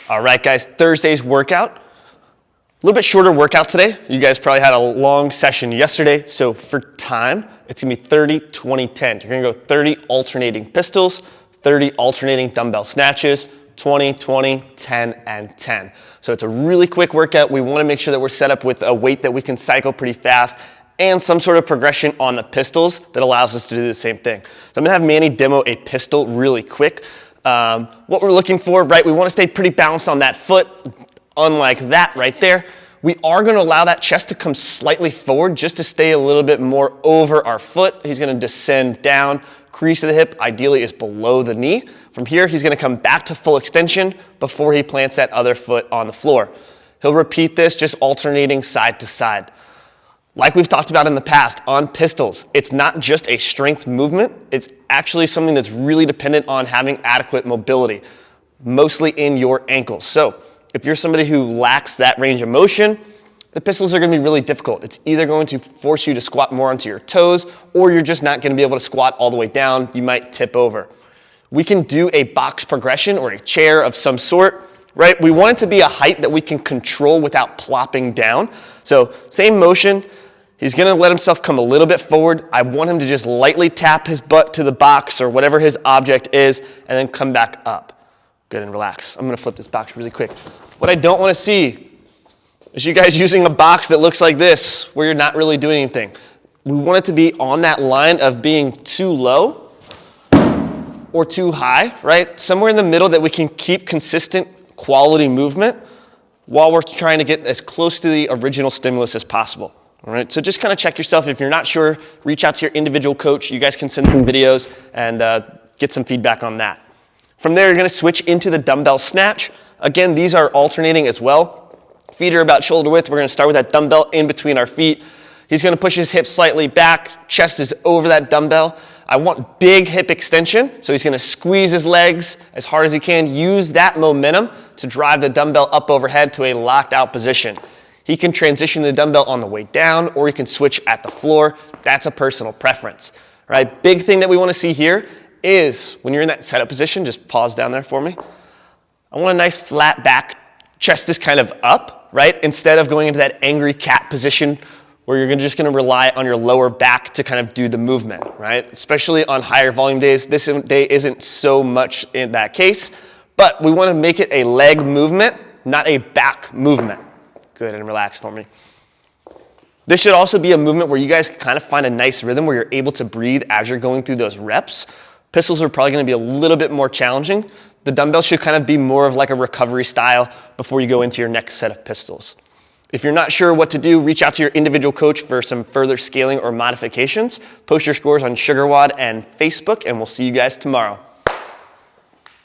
All right, guys, Thursday's workout. A little bit shorter workout today. You guys probably had a long session yesterday, so for time, it's gonna be 30, 20, 10. You're gonna go 30 alternating pistols, 30 alternating dumbbell snatches, 20, 20, 10, and 10. So it's a really quick workout. We wanna make sure that we're set up with a weight that we can cycle pretty fast and some sort of progression on the pistols that allows us to do the same thing. So I'm gonna have Manny demo a pistol really quick. What we're looking for, right, we wanna stay pretty balanced on that foot, unlike that right there. We are gonna allow that chest to come slightly forward just to stay a little bit more over our foot. He's gonna descend down, crease of the hip ideally is below the knee. From here, he's gonna come back to full extension before he plants that other foot on the floor. He'll repeat this, just alternating side to side. Like we've talked about in the past, on pistols, it's not just a strength movement, it's actually something that's really dependent on having adequate mobility, mostly in your ankles. So if you're somebody who lacks that range of motion, the pistols are gonna be really difficult. It's either going to force you to squat more onto your toes, or you're just not gonna be able to squat all the way down. You might tip over. We can do a box progression or a chair of some sort, right? We want it to be a height that we can control without plopping down. So same motion. He's gonna let himself come a little bit forward. I want him to just lightly tap his butt to the box or whatever his object is, and then come back up. Good, and relax. I'm gonna flip this box really quick. What I don't wanna see is you guys using a box that looks like this, where you're not really doing anything. We want it to be on that line of being too low or too high, right? Somewhere in the middle that we can keep consistent quality movement while we're trying to get as close to the original stimulus as possible. All right, so just kind of check yourself. If you're not sure, reach out to your individual coach. You guys can send them videos and get some feedback on that. From there, you're gonna switch into the dumbbell snatch. Again, these are alternating as well. Feet are about shoulder width. We're gonna start with that dumbbell in between our feet. He's gonna push his hips slightly back, chest is over that dumbbell. I want big hip extension, so he's gonna squeeze his legs as hard as he can, use that momentum to drive the dumbbell up overhead to a locked out position. He can transition the dumbbell on the way down, or he can switch at the floor. That's a personal preference, right? Big thing that we wanna see here is when you're in that setup position, just pause down there for me. I want a nice flat back, chest is kind of up, right? Instead of going into that angry cat position where you're just gonna rely on your lower back to kind of do the movement, right? Especially on higher volume days. This day isn't so much in that case, but we wanna make it a leg movement, not a back movement. Good, and relax for me. This should also be a movement where you guys kind of find a nice rhythm where you're able to breathe as you're going through those reps. Pistols are probably gonna be a little bit more challenging. The dumbbells should kind of be more of like a recovery style before you go into your next set of pistols. If you're not sure what to do, reach out to your individual coach for some further scaling or modifications. Post your scores on SugarWOD and Facebook, and we'll see you guys tomorrow.